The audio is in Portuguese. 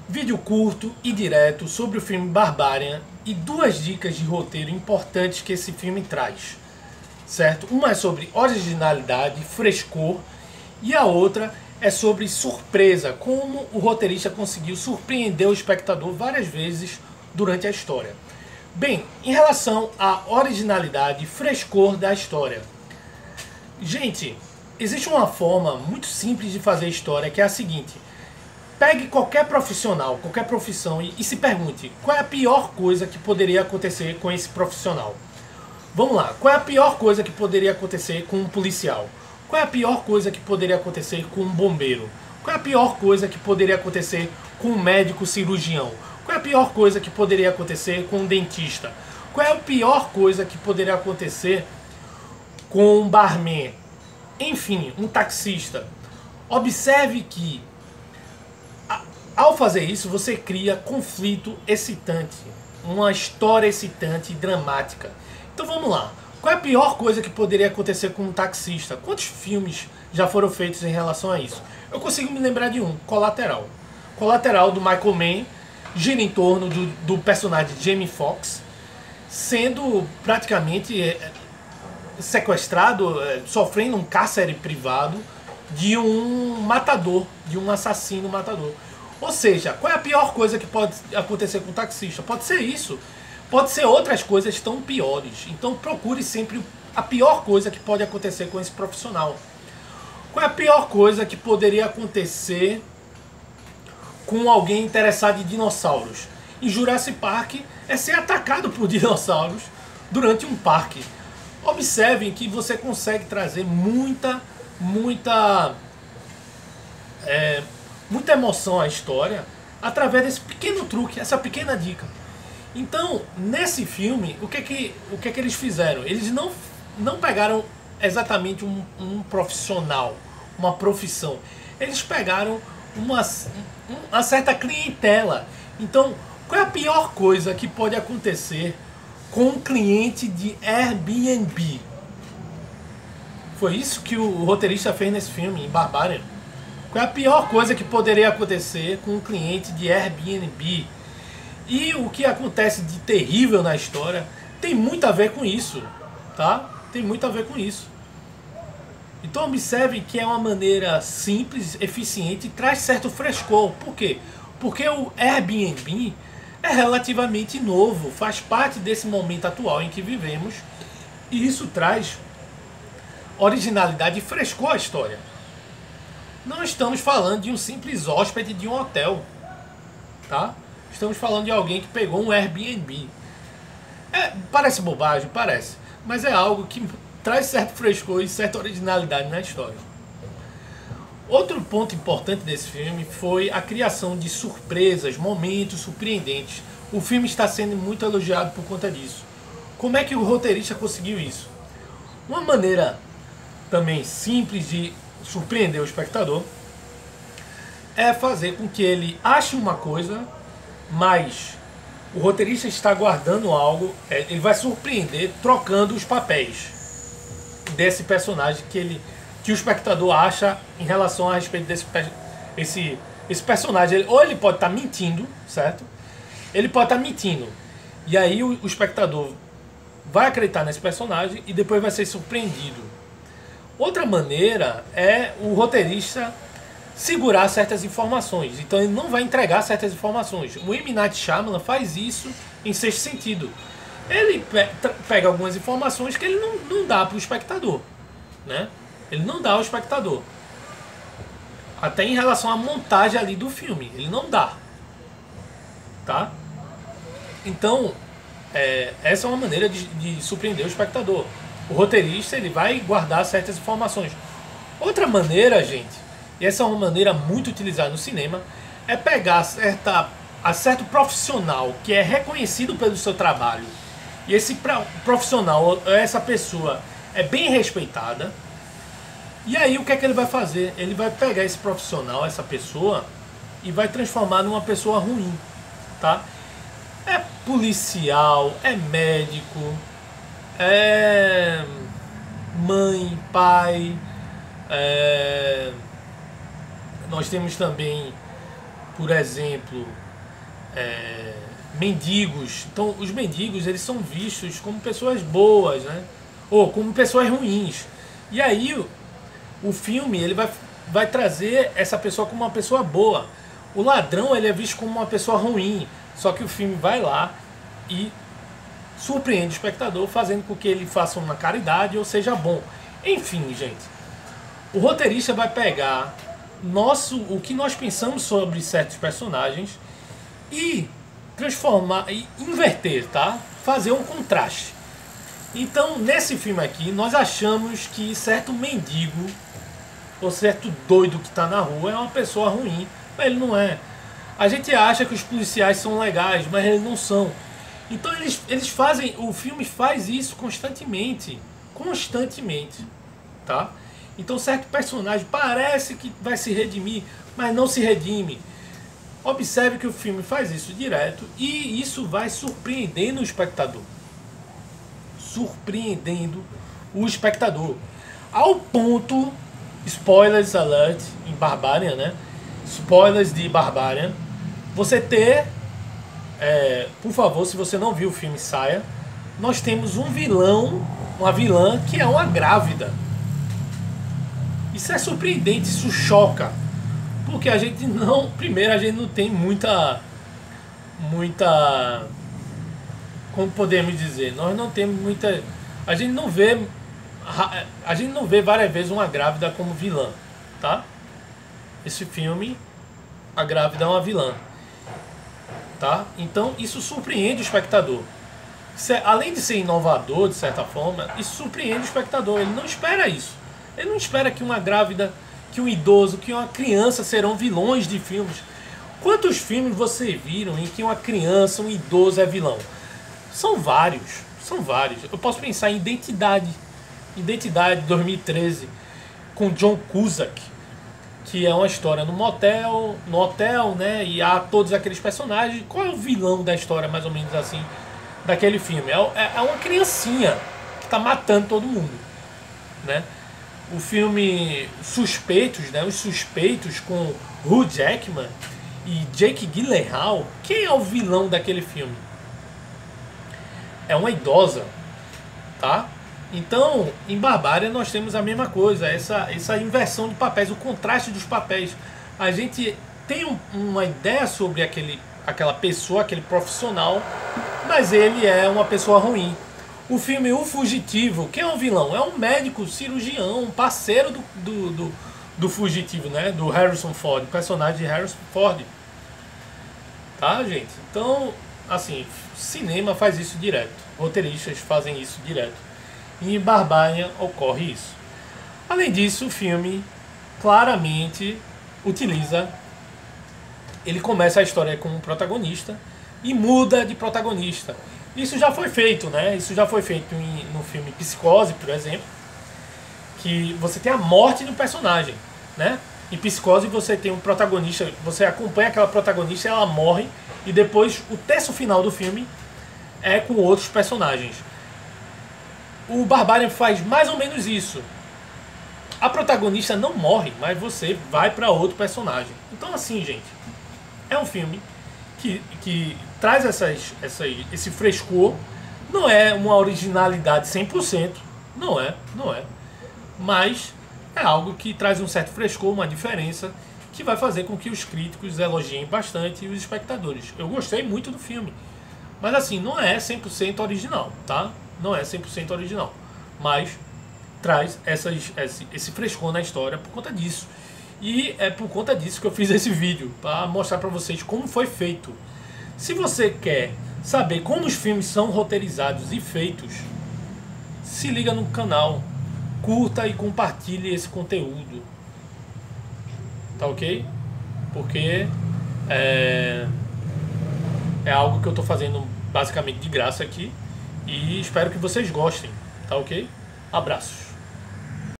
Vídeo curto e direto sobre o filme Barbarian e duas dicas de roteiro importantes que esse filme traz, certo? Uma é sobre originalidade, frescor, e a outra é sobre surpresa, como o roteirista conseguiu surpreender o espectador várias vezes durante a história. Bem, em relação à originalidade e frescor da história, gente, existe uma forma muito simples de fazer história, que é a seguinte: pegue qualquer profissional, qualquer profissão e se pergunte qual é a pior coisa que poderia acontecer com esse profissional. Vamos lá, qual é a pior coisa que poderia acontecer com um policial? Qual é a pior coisa que poderia acontecer com um bombeiro? Qual é a pior coisa que poderia acontecer com um médico cirurgião? Qual é a pior coisa que poderia acontecer com um dentista? Qual é a pior coisa que poderia acontecer com um barman? Enfim, um taxista. Observe que ao fazer isso, você cria conflito excitante, uma história excitante e dramática. Então vamos lá. Qual é a pior coisa que poderia acontecer com um taxista? Quantos filmes já foram feitos em relação a isso? Eu consigo me lembrar de um, Colateral. Colateral, do Michael Mann, gira em torno do personagem Jamie Foxx sendo praticamente sequestrado, sofrendo um cárcere privado de um matador, de um assassino matador. Ou seja, qual é a pior coisa que pode acontecer com o taxista? Pode ser isso. Pode ser outras coisas tão piores. Então procure sempre a pior coisa que pode acontecer com esse profissional. Qual é a pior coisa que poderia acontecer com alguém interessado em dinossauros? Em Jurassic Park é ser atacado por dinossauros durante um parque. Observem que você consegue trazer muita emoção à história através desse pequeno truque, essa pequena dica. Então, nesse filme, o que é que eles fizeram? Eles não pegaram exatamente um profissional, uma profissão. Eles pegaram uma certa clientela. Então, qual é a pior coisa que pode acontecer com um cliente de Airbnb? Foi isso que o roteirista fez nesse filme, em Barbarian. Qual é a pior coisa que poderia acontecer com um cliente de Airbnb? E o que acontece de terrível na história tem muito a ver com isso, tá? Tem muito a ver com isso. Então observe que é uma maneira simples, eficiente e traz certo frescor. Por quê? Porque o Airbnb é relativamente novo, faz parte desse momento atual em que vivemos, e isso traz originalidade e frescor à história. Não estamos falando de um simples hóspede de um hotel, tá? Estamos falando de alguém que pegou um Airbnb. Parece bobagem, parece, mas é algo que traz certo frescor e certa originalidade na história. Outro ponto importante desse filme foi a criação de surpresas, momentos surpreendentes. O filme está sendo muito elogiado por conta disso. Como é que o roteirista conseguiu isso? Uma maneira também simples de surpreender o espectador é fazer com que ele ache uma coisa, mas o roteirista está guardando algo. Ele vai surpreender trocando os papéis desse personagem que o espectador acha em relação a respeito esse personagem. Ou ele pode estar mentindo, certo? Ele pode estar mentindo, e aí o espectador vai acreditar nesse personagem e depois vai ser surpreendido. Outra maneira é o roteirista segurar certas informações. Então ele não vai entregar certas informações. O M. Night Shyamalan faz isso em Sexto Sentido. Ele pega algumas informações que ele não dá para o espectador, né? Ele não dá ao espectador. Até em relação à montagem ali do filme, ele não dá, tá? Então essa é uma maneira de surpreender o espectador. O roteirista ele vai guardar certas informações. Outra maneira, gente, e essa é uma maneira muito utilizada no cinema, é pegar certo profissional que é reconhecido pelo seu trabalho, e esse profissional, essa pessoa é bem respeitada, e aí o que é que ele vai fazer? Ele vai pegar esse profissional, essa pessoa, e vai transformar numa pessoa ruim, tá? É policial, é médico, é mãe, pai, nós temos também por exemplo, mendigos. Então, os mendigos, eles são vistos como pessoas boas, né? Ou como pessoas ruins. E aí, o filme, ele vai trazer essa pessoa como uma pessoa boa. O ladrão, ele é visto como uma pessoa ruim. Só que o filme vai lá e surpreende o espectador, fazendo com que ele faça uma caridade ou seja bom. Enfim, gente, o roteirista vai pegar o que nós pensamos sobre certos personagens e transformar, e inverter, tá? Fazer um contraste. Então, nesse filme aqui, nós achamos que certo mendigo ou certo doido que está na rua é uma pessoa ruim, mas ele não é. A gente acha que os policiais são legais, mas eles não são. Então eles fazem, o filme faz isso constantemente, tá? Então certo personagem parece que vai se redimir, mas não se redime. Observe que o filme faz isso direto e isso vai surpreendendo o espectador. Surpreendendo o espectador. Ao ponto, spoilers alert em Barbarian, né? Spoilers de Barbarian. Você ter, por favor, se você não viu o filme, saia. Nós temos um vilão, uma vilã que é uma grávida. Isso é surpreendente, isso choca. Porque a gente não, primeiro a gente não tem muita, como podemos dizer, nós não temos muita, a gente não vê várias vezes uma grávida como vilã, tá? Esse filme, a grávida é uma vilã, tá? Então isso surpreende o espectador. Além de ser inovador de certa forma, isso surpreende o espectador. Ele não espera isso. Ele não espera que uma grávida, que um idoso, que uma criança serão vilões de filmes. Quantos filmes vocês viram em que uma criança, um idoso é vilão? São vários, são vários. Eu posso pensar em Identidade 2013, com John Cusack, que é uma história no hotel, né? E há todos aqueles personagens. Qual é o vilão da história, mais ou menos assim, daquele filme? É uma criancinha que está matando todo mundo, né? O filme Suspeitos, né? Os Suspeitos com Hugh Jackman e Jake Gyllenhaal. Quem é o vilão daquele filme? É uma idosa, tá? Então, em Barbária nós temos a mesma coisa, essa inversão de papéis, o contraste dos papéis. A gente tem uma ideia sobre aquela pessoa, aquele profissional, mas ele é uma pessoa ruim. O filme O Fugitivo, quem é o vilão? É um médico cirurgião, um parceiro do fugitivo, né? Do Harrison Ford, personagem de Harrison Ford. Tá, gente? Então, assim, cinema faz isso direto. Roteiristas fazem isso direto. E em Barbária ocorre isso. Além disso, o filme claramente utiliza... Ele começa a história com um protagonista e muda de protagonista. Isso já foi feito, né? Isso já foi feito no filme Psicose, por exemplo, que você tem a morte do personagem, né? Em Psicose você tem um protagonista, você acompanha aquela protagonista, ela morre e depois o terço final do filme é com outros personagens. O Barbarian faz mais ou menos isso. A protagonista não morre, mas você vai para outro personagem. Então assim, gente, é um filme que traz esse frescor. Não é uma originalidade 100%, não é, mas é algo que traz um certo frescor, uma diferença que vai fazer com que os críticos elogiem bastante e os espectadores. Eu gostei muito do filme, mas assim, não é 100% original, tá? Não é 100% original, mas traz esse frescor na história por conta disso. E é por conta disso que eu fiz esse vídeo, para mostrar para vocês como foi feito. Se você quer saber como os filmes são roteirizados e feitos, se liga no canal, curta e compartilhe esse conteúdo, tá ok? Porque é algo que eu estou fazendo basicamente de graça aqui e espero que vocês gostem, tá ok? Abraços.